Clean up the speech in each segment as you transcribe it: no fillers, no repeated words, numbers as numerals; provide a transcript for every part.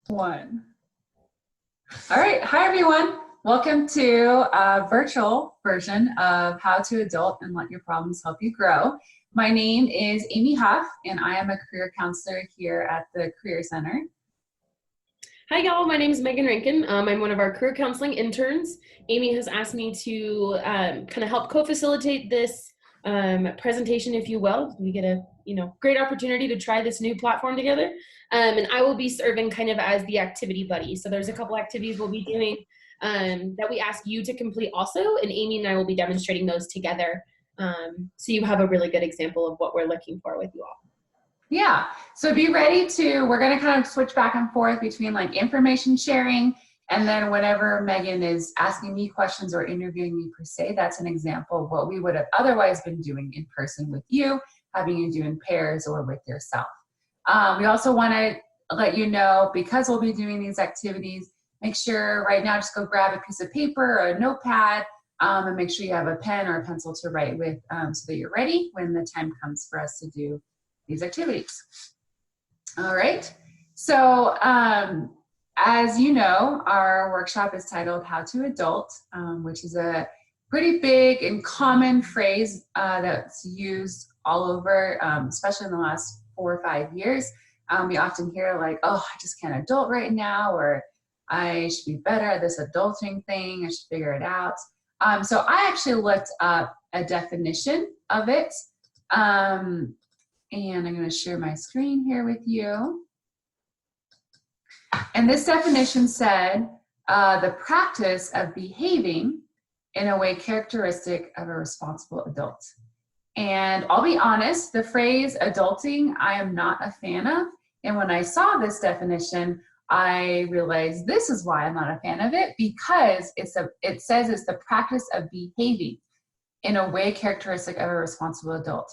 One. All right. Hi, everyone. Welcome to a virtual version of How to Adult and Let Your Problems Help You Grow. My name is Amy Huff, and I am a career counselor here at the Career Center. Hi, y'all. My name is Megan Rankin. I'm one of our career counseling interns. Amy has asked me to kind of help co-facilitate this presentation, if you will. We get a great opportunity to try this new platform together. And I will be serving kind of as the activity buddy. So there's a couple activities we'll be doing that we ask you to complete also, and Amy and I will be demonstrating those together. So you have a really good example of what we're looking for with you all. Yeah, so be ready we're going to kind of switch back and forth between like information sharing, and then whenever Megan is asking me questions or interviewing me per se, that's an example of what we would have otherwise been doing in person with you, having you do in pairs or with yourself. We also want to let you know, because we'll be doing these activities, make sure right now just go grab a piece of paper or a notepad, and make sure you have a pen or a pencil to write with so that you're ready when the time comes for us to do these activities. All right, so as you know, our workshop is titled How to Adult, which is a pretty big and common phrase that's used all over, especially in the last 4 or 5 years. We often hear like, oh, I just can't adult right now, or I should be better at this adulting thing, I should figure it out. So I actually looked up a definition of it. And I'm going to share my screen here with you. And this definition said, the practice of behaving in a way characteristic of a responsible adult. And I'll be honest, the phrase adulting, I am not a fan of. And when I saw this definition, I realized this is why I'm not a fan of it, because it says it's the practice of behaving in a way characteristic of a responsible adult,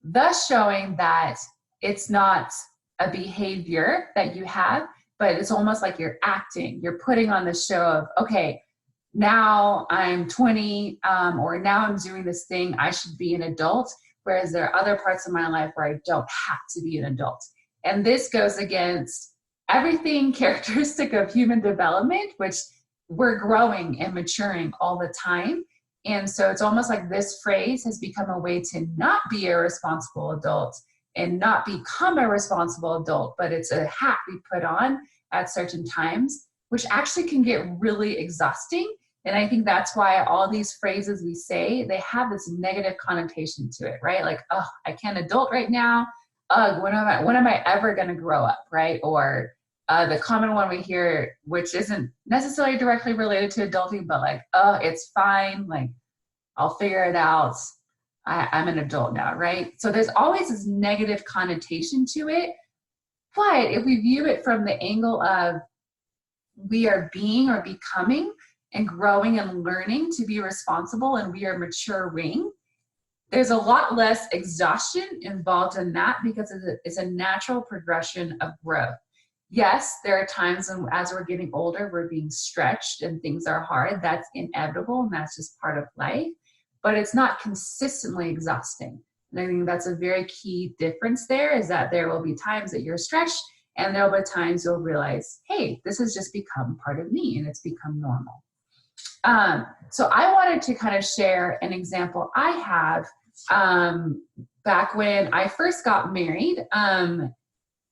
thus showing that it's not a behavior that you have, but it's almost like you're acting. You're putting on the show of, okay, now I'm 20, or now I'm doing this thing, I should be an adult, whereas there are other parts of my life where I don't have to be an adult. And this goes against everything characteristic of human development, which we're growing and maturing all the time. And so it's almost like this phrase has become a way to not be a responsible adult and not become a responsible adult, but it's a hat we put on at certain times, which actually can get really exhausting. And I think that's why all these phrases we say, they have this negative connotation to it, right? Like, oh, I can't adult right now. When am I ever going to grow up, right? Or the common one we hear, which isn't necessarily directly related to adulting, but like, oh, it's fine. Like, I'll figure it out. I'm an adult now, right? So there's always this negative connotation to it. But if we view it from the angle of we are being or becoming and growing and learning to be responsible, and we are maturing, there's a lot less exhaustion involved in that, because it's a natural progression of growth. Yes, there are times when, as we're getting older, we're being stretched and things are hard. That's inevitable, and that's just part of life. But it's not consistently exhausting. And I think that's a very key difference there, is that there will be times that you're stretched, and there will be times you'll realize, hey, this has just become part of me, and it's become normal. So I wanted to kind of share an example I have. Back when I first got married,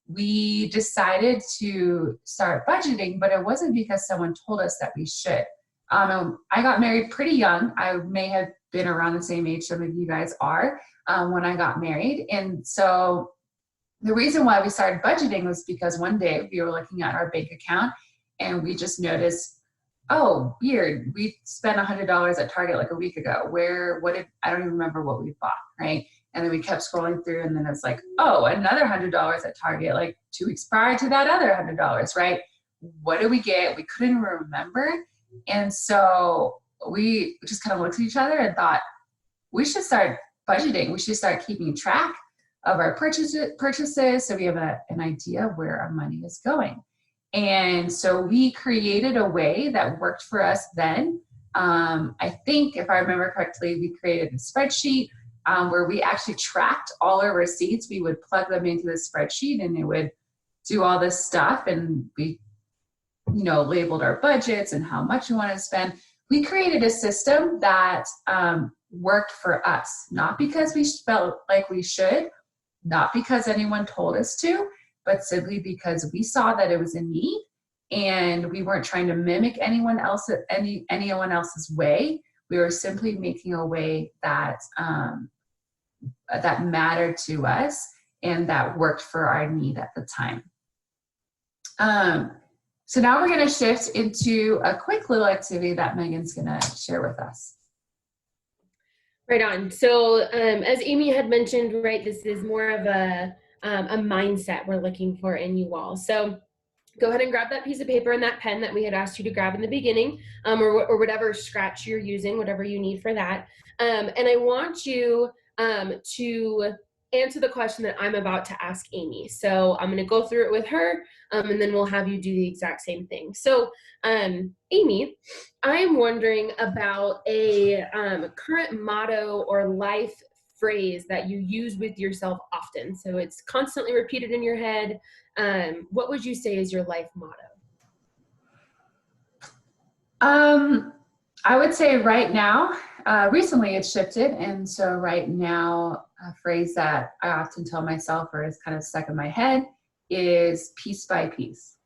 we decided to start budgeting, but it wasn't because someone told us that we should. I got married pretty young. I may have been around the same age some of you guys are when I got married. And so the reason why we started budgeting was because one day we were looking at our bank account and we just noticed, oh, weird, we spent $100 at Target like a week ago. I don't even remember what we bought, right? And then we kept scrolling through, and then it's like, oh, another $100 at Target, like 2 weeks prior to that other $100, right? What did we get? We couldn't remember. And so we just kind of looked at each other and thought, we should start budgeting. We should start keeping track of our purchases so we have an idea of where our money is going. And so we created a way that worked for us then. I think, if I remember correctly, we created a spreadsheet where we actually tracked all our receipts. We would plug them into the spreadsheet and it would do all this stuff, and we labeled our budgets and how much we want to spend. We created a system that worked for us, not because we felt like we should, not because anyone told us to, but simply because we saw that it was a need, and we weren't trying to mimic anyone else's way. We were simply making a way that that mattered to us and that worked for our need at the time. So now we're going to shift into a quick little activity that Megan's going to share with us. Right on. So as Amy had mentioned, right, this is more of a mindset we're looking for in you all. So go ahead and grab that piece of paper and that pen that we had asked you to grab in the beginning, or whatever scratch you're using, whatever you need for that. And I want you to answer the question that I'm about to ask Amy. So I'm going to go through it with her, and then we'll have you do the exact same thing. So Amy, I'm wondering about a current motto or life phrase that you use with yourself often. So it's constantly repeated in your head. What would you say is your life motto? I would say right now, recently it's shifted. And so right now, a phrase that I often tell myself, or is kind of stuck in my head, is piece by piece.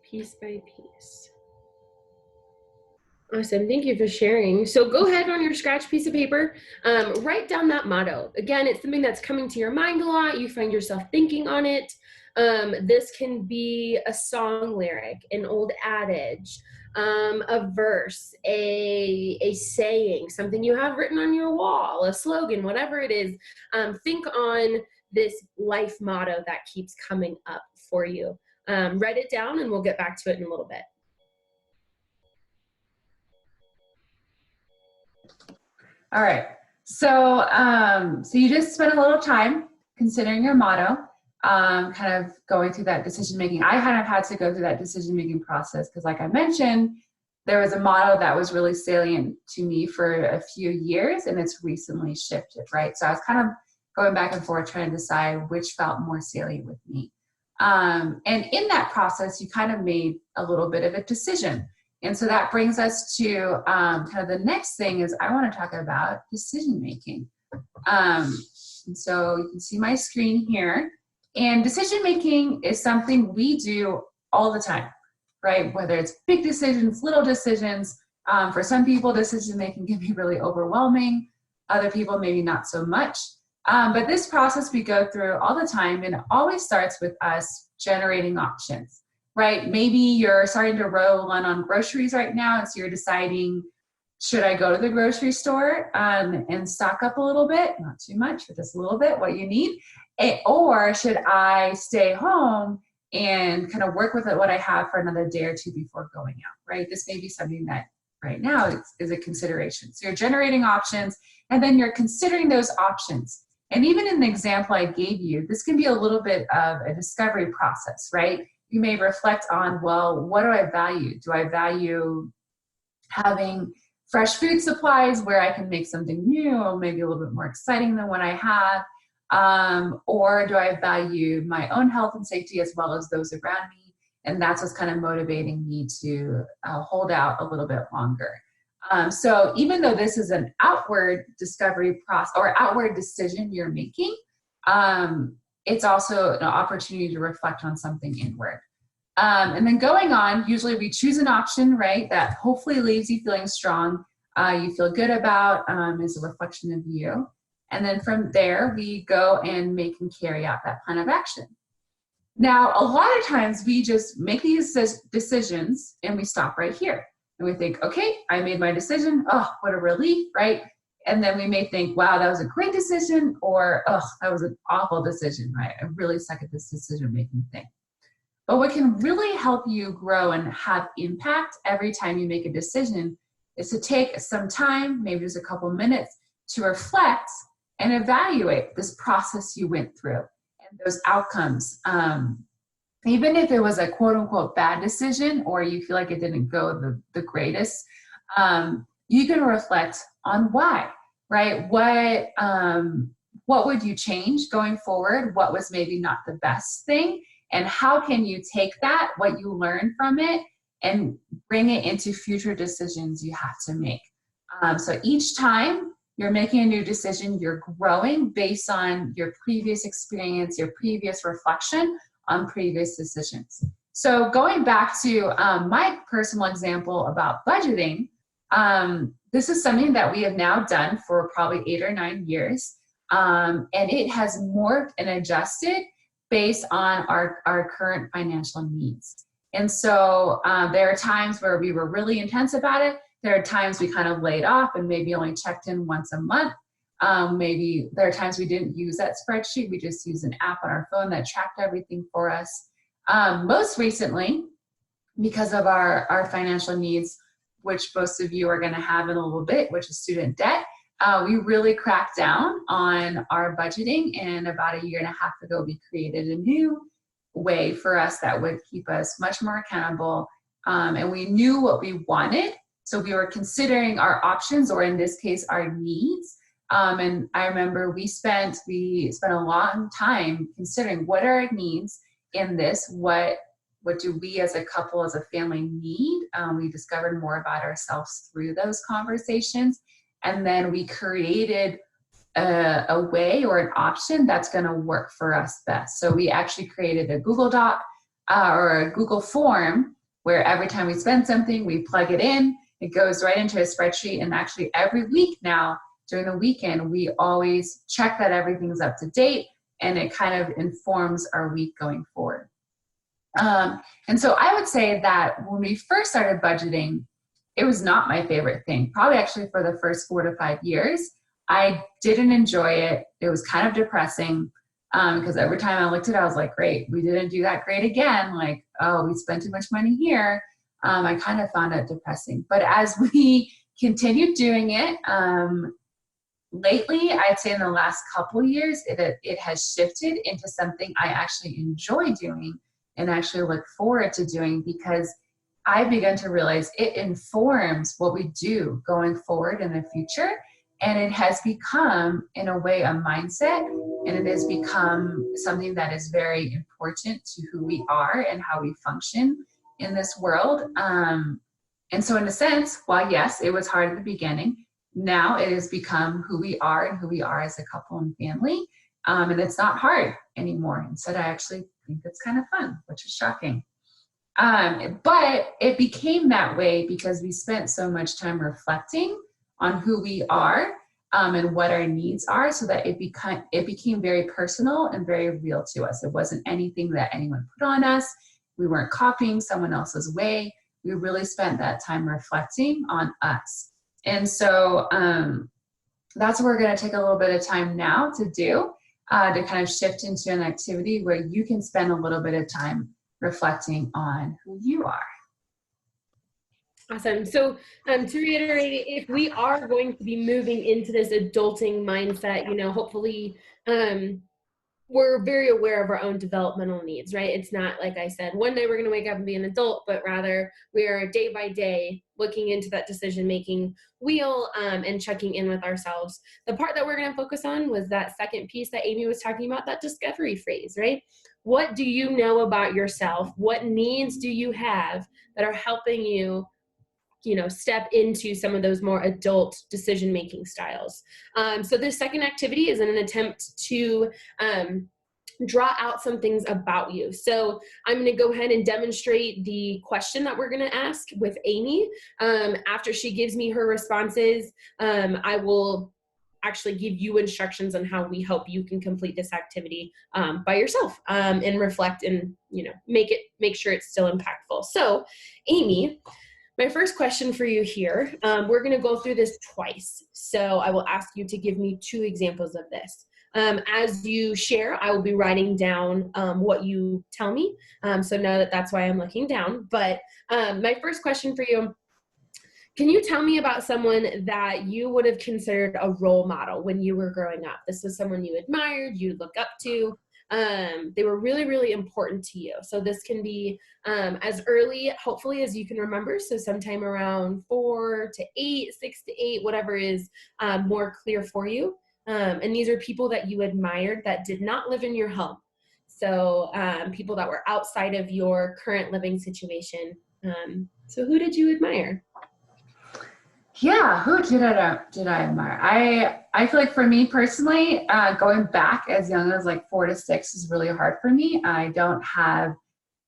Piece by piece. Awesome. Thank you for sharing. So go ahead on your scratch piece of paper, write down that motto. Again, it's something that's coming to your mind a lot. You find yourself thinking on it. This can be a song lyric, an old adage, a verse, a saying, something you have written on your wall, a slogan, whatever it is. Think on this life motto that keeps coming up for you. Write it down and we'll get back to it in a little bit. All right. So, so you just spent a little time considering your motto, kind of going through that decision making. I kind of had to go through that decision making process because, like I mentioned, there was a motto that was really salient to me for a few years, and it's recently shifted, right? So I was kind of going back and forth trying to decide which felt more salient with me. And in that process, you kind of made a little bit of a decision. And so that brings us to kind of the next thing is I want to talk about decision making. And so you can see my screen here. And decision making is something we do all the time, right? Whether it's big decisions, little decisions. For some people, decision making can be really overwhelming. Other people, maybe not so much. But this process we go through all the time, and it always starts with us generating options. Right? Maybe you're starting to roll on groceries right now, and so you're deciding, should I go to the grocery store and stock up a little bit, not too much, but just a little bit, what you need, or should I stay home and kind of work with what I have for another day or two before going out, right? This may be something that right now is a consideration. So you're generating options, and then you're considering those options. And even in the example I gave you, this can be a little bit of a discovery process, right? You may reflect on, well, what do I value? Do I value having fresh food supplies where I can make something new or maybe a little bit more exciting than what I have? Or do I value my own health and safety as well as those around me? And that's what's kind of motivating me to hold out a little bit longer. So even though this is an outward discovery process or outward decision you're making, it's also an opportunity to reflect on something inward. And then going on, usually we choose an option, right, that hopefully leaves you feeling strong, you feel good about, is a reflection of you. And then from there, we go and make and carry out that plan of action. Now, a lot of times we just make these decisions and we stop right here. And we think, okay, I made my decision. Oh, what a relief, right? And then we may think, wow, that was a great decision, or, oh, that was an awful decision, right? I really suck at this decision-making thing. But what can really help you grow and have impact every time you make a decision is to take some time, maybe just a couple minutes, to reflect and evaluate this process you went through and those outcomes. Even if it was a quote-unquote bad decision or you feel like it didn't go the greatest, you can reflect on why. Right? What would you change going forward? What was maybe not the best thing? And how can you take that, what you learned from it, and bring it into future decisions you have to make. So each time you're making a new decision, you're growing based on your previous experience, your previous reflection on previous decisions. So going back to my personal example about budgeting, this is something that we have now done for probably 8 or 9 years. And it has morphed and adjusted based on our current financial needs. And so there are times where we were really intense about it. There are times we kind of laid off and maybe only checked in once a month. Maybe there are times we didn't use that spreadsheet. We just used an app on our phone that tracked everything for us. Most recently, because of our financial needs, which most of you are going to have in a little bit, which is student debt, we really cracked down on our budgeting. And about 1.5 years ago, we created a new way for us that would keep us much more accountable. And we knew what we wanted. So we were considering our options, or in this case, our needs. And I remember we spent a long time considering what are our needs in this, what do we as a couple, as a family need? We discovered more about ourselves through those conversations. And then we created a way or an option that's going to work for us best. So we actually created a Google Doc or a Google form where every time we spend something, we plug it in. It goes right into a spreadsheet. And actually every week now, during the weekend, we always check that everything's up to date, and it kind of informs our week going forward. And so I would say that when we first started budgeting, it was not my favorite thing. Probably actually for the first 4 to 5 years, I didn't enjoy it. It was kind of depressing because every time I looked at it, I was like, great, we didn't do that great again. Like, oh, we spent too much money here. I kind of found it depressing. But as we continued doing it, lately, I'd say in the last couple years, it has shifted into something I actually enjoy doing and actually look forward to doing, because I've begun to realize it informs what we do going forward in the future. And it has become, in a way, a mindset, and it has become something that is very important to who we are and how we function in this world. And so in a sense, while yes, it was hard at the beginning, now it has become who we are and who we are as a couple and family. And it's not hard anymore. Instead, I actually think it's kind of fun, which is shocking. But it became that way because we spent so much time reflecting on who we are and what our needs are, so that it became very personal and very real to us. It wasn't anything that anyone put on us. We weren't copying someone else's way. We really spent that time reflecting on us. And so that's what we're going to take a little bit of time now to do, to kind of shift into an activity where you can spend a little bit of time reflecting on who you are. Awesome. So to reiterate, if we are going to be moving into this adulting mindset, hopefully we're very aware of our own developmental needs, right? It's not, like I said, one day we're going to wake up and be an adult, but rather we are day by day looking into that decision-making wheel and checking in with ourselves. The part that we're going to focus on was that second piece that Amy was talking about, that discovery phase, right? What do you know about yourself? What needs do you have that are helping you step into some of those more adult decision-making styles. So this second activity is in an attempt to draw out some things about you. So I'm going to go ahead and demonstrate the question that we're going to ask with Amy. After she gives me her responses, I will actually give you instructions on how we hope you can complete this activity by yourself and reflect and make sure it's still impactful. So Amy, my first question for you here, we're going to go through this twice. So I will ask you to give me 2 examples of this. As you share, I will be writing down what you tell me. So know that that's why I'm looking down. But my first question for you, can you tell me about someone that you would have considered a role model when you were growing up? This was someone you admired, you look up to. They were really, really important to you. So this can be as early, hopefully, as you can remember. So sometime around 4 to 8, 6 to 8, whatever is more clear for you. And these are people that you admired that did not live in your home. So people that were outside of your current living situation. So who did you admire? Yeah, who did I admire? I feel like for me personally, going back as young as like 4 to 6 is really hard for me. I don't have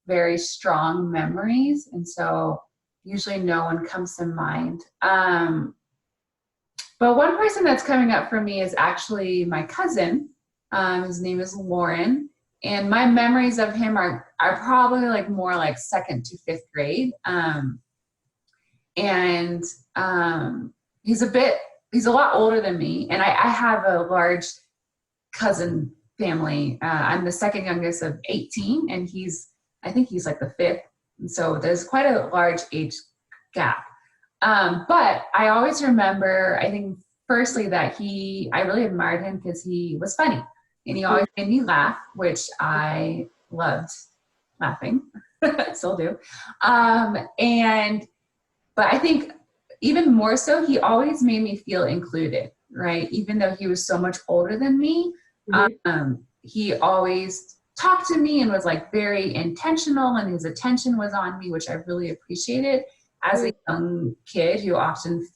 very strong memories, and so usually no one comes to mind. But one person that's coming up for me is actually my cousin. His name is Lauren, and my memories of him are probably like more like second to fifth grade. And he's a lot older than me, and I have a large cousin family. I'm the second youngest of 18, and I think he's like the fifth, and so there's quite a large age gap. But I always remember, I think firstly that I really admired him because he was funny, and he always made me laugh, which I loved laughing. I still do. But I think even more so, he always made me feel included, right? Even though he was so much older than me, he always talked to me and was like very intentional, and his attention was on me, which I really appreciated as a young kid who often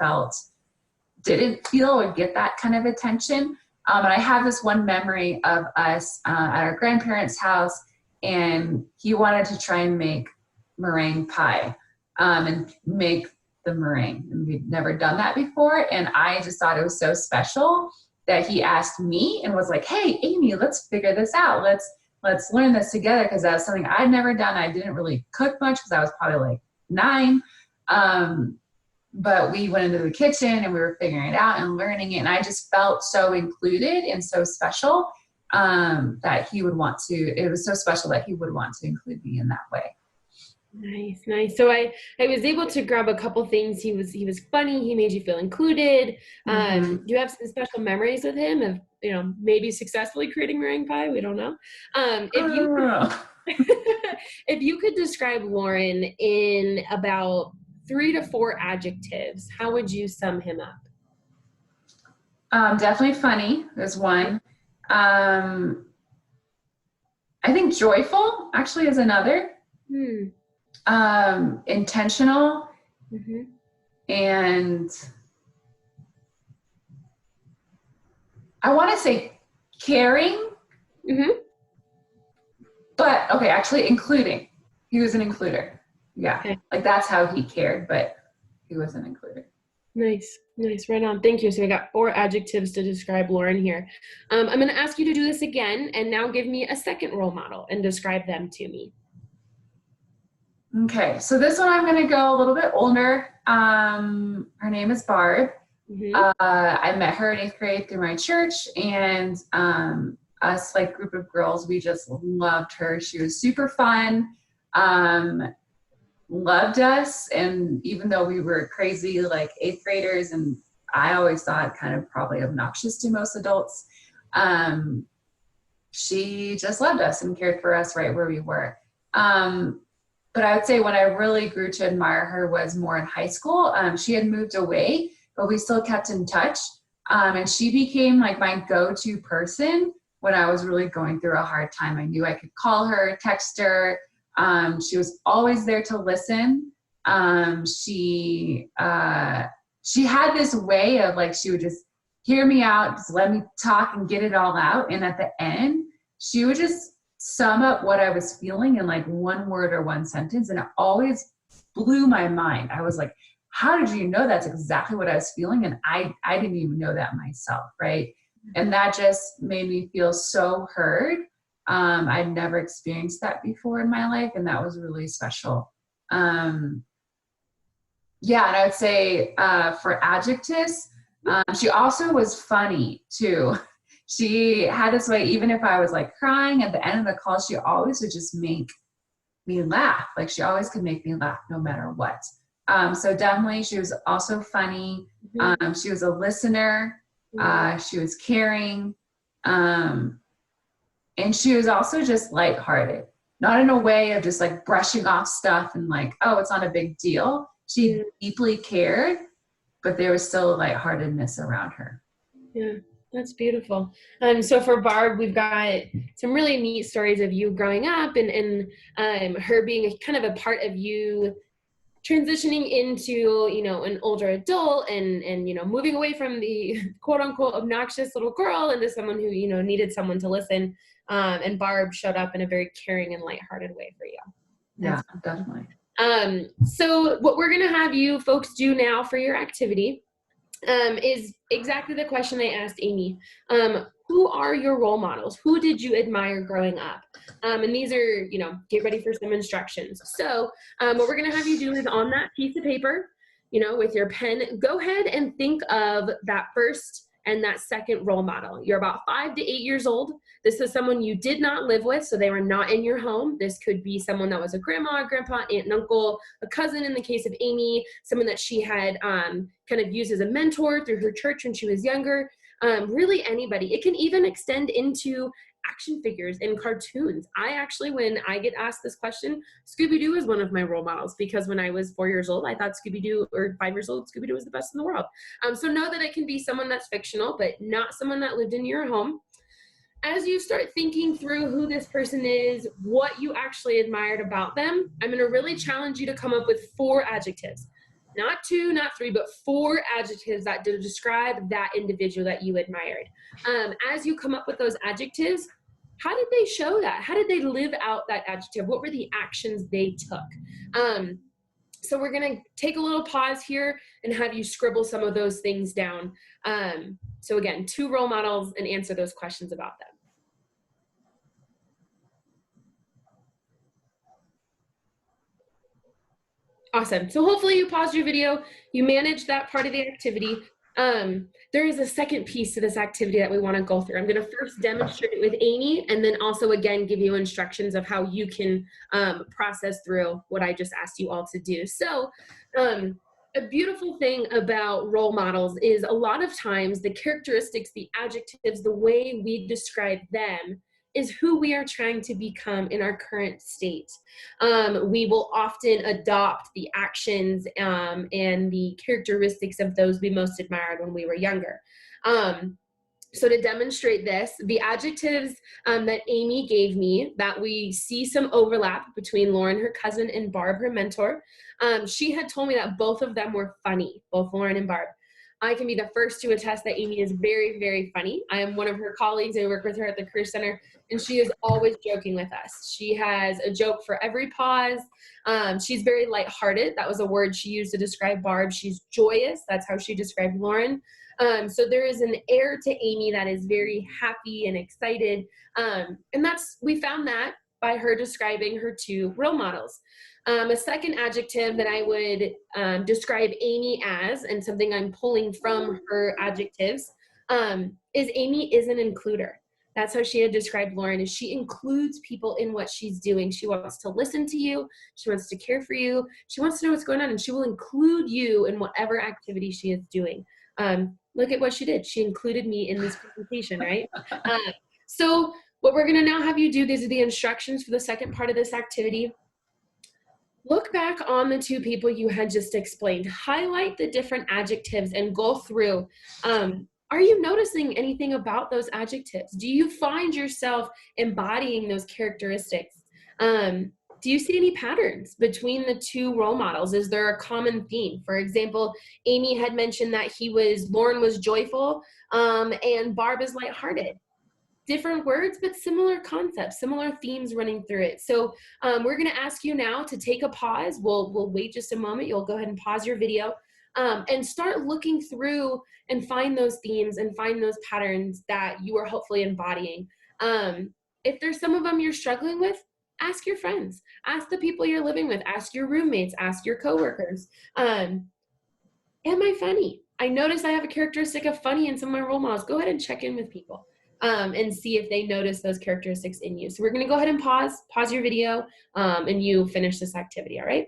didn't feel or get that kind of attention. And I have this one memory of us at our grandparents' house, and he wanted to try and make meringue pie and make the meringue. And we'd never done that before. And I just thought it was so special that he asked me and was like, hey, Amy, let's figure this out. Let's learn this together, because that was something I'd never done. I didn't really cook much because I was probably like 9. But we went into the kitchen and we were figuring it out and learning it. And I just felt so included and so special that it was so special that he would want to include me in that way. Nice. So I was able to grab a couple things. He was funny. He made you feel included. Do you have some special memories with him of, maybe successfully creating meringue pie? We don't know. If you could describe Lauren in about 3 to 4 adjectives, how would you sum him up? Definitely funny is one. I think joyful actually is another. Intentional, and I want to say caring, but okay, actually including. He was an includer. Yeah, okay. Like that's how he cared, but he was an includer. Nice, right on. Thank you. So we got 4 adjectives to describe Lauren here. I'm going to ask you to do this again, and now give me a second role model and describe them to me. Okay, so this one I'm going to go a little bit older. Her name is Barb. I met her in 8th grade through my church, and us like group of girls, we just loved her. She was super fun, loved us, and even though we were crazy like 8th graders, and I always thought kind of probably obnoxious to most adults, she just loved us and cared for us right where we were. But I would say when I really grew to admire her was more in high school. She had moved away, but we still kept in touch. And she became like my go-to person when I was really going through a hard time. I knew I could call her, text her. She was always there to listen. She had this way of like, she would just hear me out, just let me talk and get it all out. And at the end, she would just sum up what I was feeling in like one word or one sentence. And it always blew my mind. I was like, how did you know that's exactly what I was feeling? And I didn't even know that myself, right? And that just made me feel so heard. I'd never experienced that before in my life, and that was really special. And I would say for adjectives, she also was funny too. She had this way, even if I was like crying at the end of the call, she always would just make me laugh. Like she always could make me laugh no matter what. So definitely she was also funny. She was a listener. She was caring. And she was also just lighthearted, not in a way of just like brushing off stuff and like, oh, it's not a big deal. She deeply cared, but there was still a lightheartedness around her. Yeah. That's beautiful. So for Barb, we've got some really neat stories of you growing up and her being kind of a part of you transitioning into, you know, an older adult and, you know, moving away from the quote unquote obnoxious little girl into someone who, you know, needed someone to listen. And Barb showed up in a very caring and lighthearted way for you. Yeah, definitely. So what we're going to have you folks do now for your activity is exactly the question I asked Amy. Who are your role models? Who did you admire growing up? And these are, you know, get ready for some instructions. So what we're going to have you do is on that piece of paper, you know, with your pen, go ahead and think of that first and that second role model. You're about 5 to 8 years old. This is someone you did not live with, so they were not in your home. This could be someone that was a grandma, grandpa, aunt, and uncle, a cousin in the case of Amy, someone that she had kind of used as a mentor through her church when she was younger. Really anybody. It can even extend into action figures and cartoons. I actually, when I get asked this question, Scooby-Doo is one of my role models, because when I was 4 years old, I thought Scooby-Doo, or 5 years old, Scooby-Doo was the best in the world. So know that it can be someone that's fictional, but not someone that lived in your home. As you start thinking through who this person is, what you actually admired about them, I'm going to really challenge you to come up with 4 adjectives. Not 2, not 3, but 4 adjectives that describe that individual that you admired. As you come up with those adjectives, how did they show that? How did they live out that adjective? What were the actions they took? So we're going to take a little pause here and have you scribble some of those things down. So again, 2 role models, and answer those questions about them. Awesome. So hopefully you paused your video, you managed that part of the activity. There is a second piece to this activity that we want to go through. I'm going to first demonstrate it with Amy, and then also again give you instructions of how you can process through what I just asked you all to do. So a beautiful thing about role models is a lot of times the characteristics, the adjectives, the way we describe them is who we are trying to become in our current state. We will often adopt the actions and the characteristics of those we most admired when we were younger. So to demonstrate this, the adjectives that Amy gave me, that we see some overlap between Lauren, her cousin, and Barb, her mentor. She had told me that both of them were funny, both Lauren and Barb. I can be the first to attest that Amy is very, very funny. I am one of her colleagues. I work with her at the Career Center, and she is always joking with us. She has a joke for every pause. She's very lighthearted. That was a word she used to describe Barb. She's joyous. That's how she described Lauren. So there is an air to Amy that is very happy and excited. And we found that by her describing her 2 role models. A second adjective that I would describe Amy as, and something I'm pulling from her adjectives, is Amy is an includer. That's how she had described Lauren, is she includes people in what she's doing. She wants to listen to you. She wants to care for you. She wants to know what's going on, and she will include you in whatever activity she is doing. Look at what she did. She included me in this presentation, right? So what we're going to now have you do, these are the instructions for the second part of this activity. Look back on the 2 people you had just explained. Highlight the different adjectives and go through. Are you noticing anything about those adjectives? Do you find yourself embodying those characteristics? Do you see any patterns between the 2 role models? Is there a common theme? For example, Amy had mentioned that Lauren was joyful, and Barb is lighthearted. Different words, but similar concepts, similar themes running through it. So we're going to ask you now to take a pause. We'll wait just a moment. You'll go ahead and pause your video and start looking through and find those themes and find those patterns that you are hopefully embodying. If there's some of them you're struggling with, ask your friends, ask the people you're living with, ask your roommates, ask your coworkers. Am I funny? I notice I have a characteristic of funny in some of my role models. Go ahead and check in with people. And see if they notice those characteristics in you. So we're going to go ahead and pause your video, and you finish this activity, all right?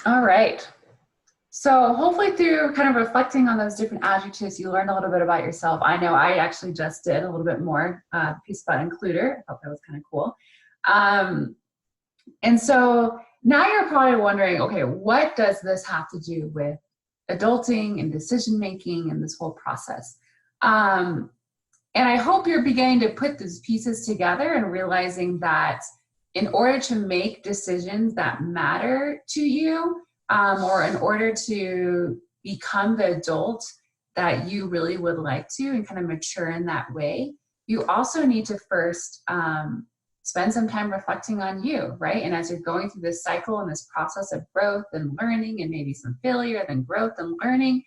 All right. So hopefully through kind of reflecting on those different adjectives, you learned a little bit about yourself. I know I actually just did a little bit more, piece about includer. I thought that was kind of cool. And so now you're probably wondering, okay, what does this have to do with adulting and decision making and this whole process? And And I hope you're beginning to put these pieces together and realizing that in order to make decisions that matter to you, or in order to become the adult that you really would like to and kind of mature in that way, you also need to first spend some time reflecting on you, right? And as you're going through this cycle and this process of growth and learning and maybe some failure, then growth and learning,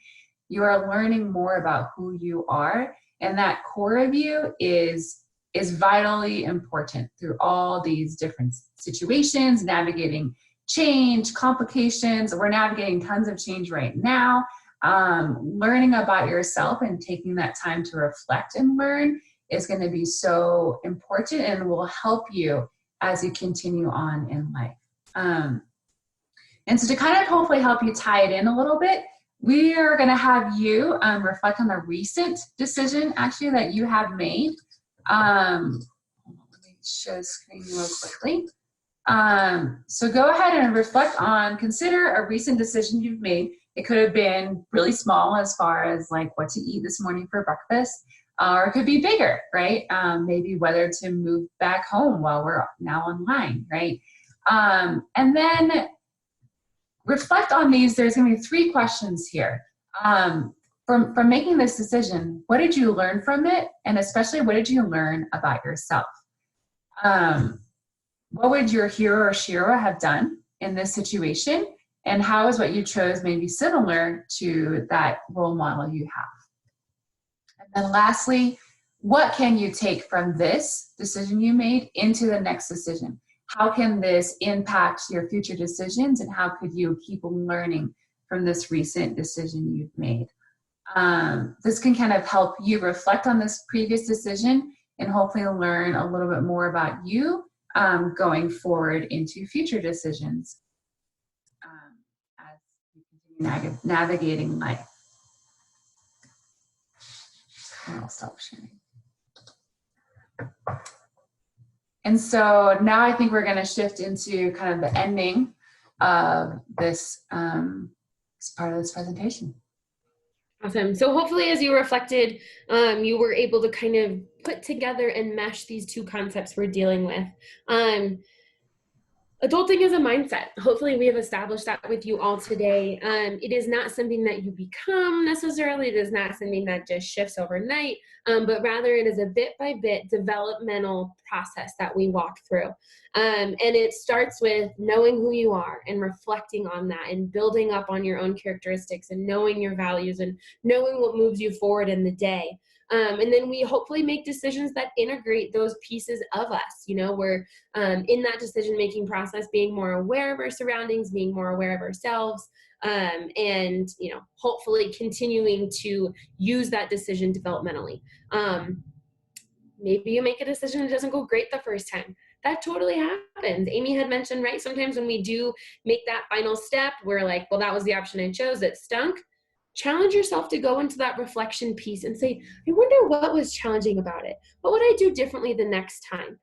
you are learning more about who you are. And that core of you is vitally important through all these different situations, navigating change, complications. We're navigating tons of change right now. Learning about yourself and taking that time to reflect and learn is going to be so important and will help you as you continue on in life. And so to kind of hopefully help you tie it in a little bit, we are going to have you reflect on a recent decision actually that you have made. Let me share the screen real quickly. So go ahead and reflect on, consider a recent decision you've made. It could have been really small as far as like what to eat this morning for breakfast, or it could be bigger, right? Maybe whether to move back home while we're now online, right? And then reflect on these. There's going to be 3 questions here. From making this decision, what did you learn from it? And especially, what did you learn about yourself? What would your hero or Shira have done in this situation? And how is what you chose maybe similar to that role model you have? And then lastly, what can you take from this decision you made into the next decision? How can this impact your future decisions, and how could you keep learning from this recent decision you've made? This can kind of help you reflect on this previous decision and hopefully learn a little bit more about you going forward into future decisions as you continue navigating life. And I'll stop sharing. And so now I think we're going to shift into kind of the ending of this part of this presentation. Awesome. So hopefully as you reflected, you were able to kind of put together and mesh these 2 concepts we're dealing with. Adulting is a mindset. Hopefully we have established that with you all today. It is not something that you become necessarily. It is not something that just shifts overnight, but rather it is a bit by bit developmental process that we walk through. And it starts with knowing who you are and reflecting on that and building up on your own characteristics and knowing your values and knowing what moves you forward in the day. And then we hopefully make decisions that integrate those pieces of us. You know, we're in that decision-making process, being more aware of our surroundings, being more aware of ourselves, and, you know, hopefully continuing to use that decision developmentally. Maybe you make a decision that doesn't go great the first time. That totally happens. Amy had mentioned, right, sometimes when we do make that final step, we're like, well, that was the option I chose, it stunk. Challenge yourself to go into that reflection piece and say, I wonder what was challenging about it. What would I do differently the next time?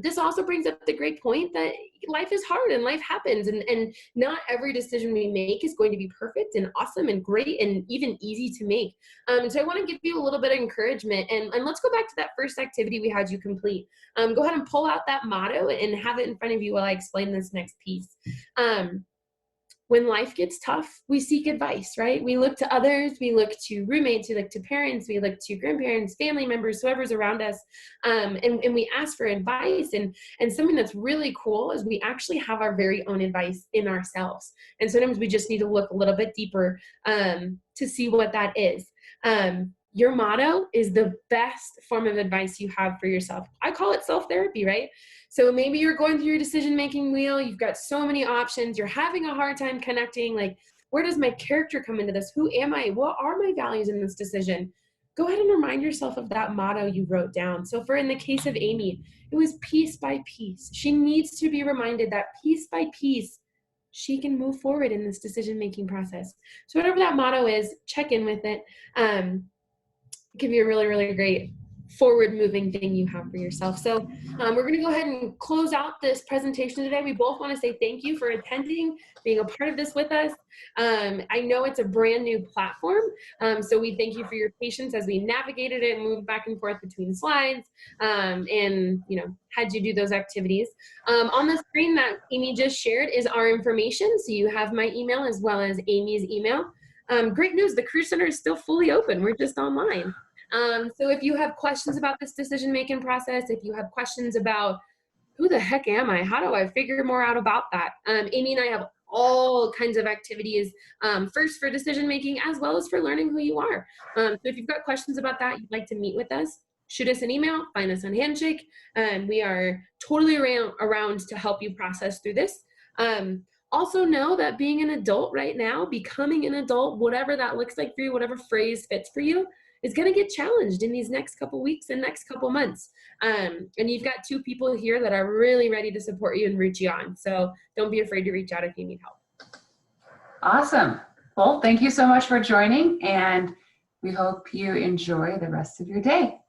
This also brings up the great point that life is hard and life happens, and not every decision we make is going to be perfect and awesome and great and even easy to make. So I want to give you a little bit of encouragement, and let's go back to that first activity we had you complete. Go ahead and pull out that motto and have it in front of you while I explain this next piece. When life gets tough, we seek advice, right? We look to others, we look to roommates, we look to parents, we look to grandparents, family members, whoever's around us, and we ask for advice. And something that's really cool is we actually have our very own advice in ourselves. And sometimes we just need to look a little bit deeper to see what that is. Your motto is the best form of advice you have for yourself. I call it self-therapy, right? So maybe you're going through your decision-making wheel. You've got so many options. You're having a hard time connecting. Like, where does my character come into this? Who am I? What are my values in this decision? Go ahead and remind yourself of that motto you wrote down. So in the case of Amy, it was piece by piece. She needs to be reminded that piece by piece, she can move forward in this decision-making process. So whatever that motto is, check in with it. Give you a really, really great forward moving thing you have for yourself. So we're going to go ahead and close out this presentation today. We both want to say thank you for attending, being a part of this with us. I know it's a brand new platform, so we thank you for your patience as we navigated it and moved back and forth between slides, and had you do those activities. On the screen that Amy just shared is our information, so you have my email as well as Amy's email. Great news, the Career Center is still fully open. We're just online. So if you have questions about this decision-making process, if you have questions about who the heck am I? How do I figure more out about that? Amy and I have all kinds of activities, first for decision-making as well as for learning who you are. So if you've got questions about that, you'd like to meet with us, shoot us an email, find us on Handshake. We are totally around to help you process through this. Also know that being an adult right now, becoming an adult, whatever that looks like for you, whatever phrase fits for you, is going to get challenged in these next couple weeks and next couple months. And you've got two people here that are really ready to support you and root you on. So don't be afraid to reach out if you need help. Awesome. Well, thank you so much for joining, and we hope you enjoy the rest of your day.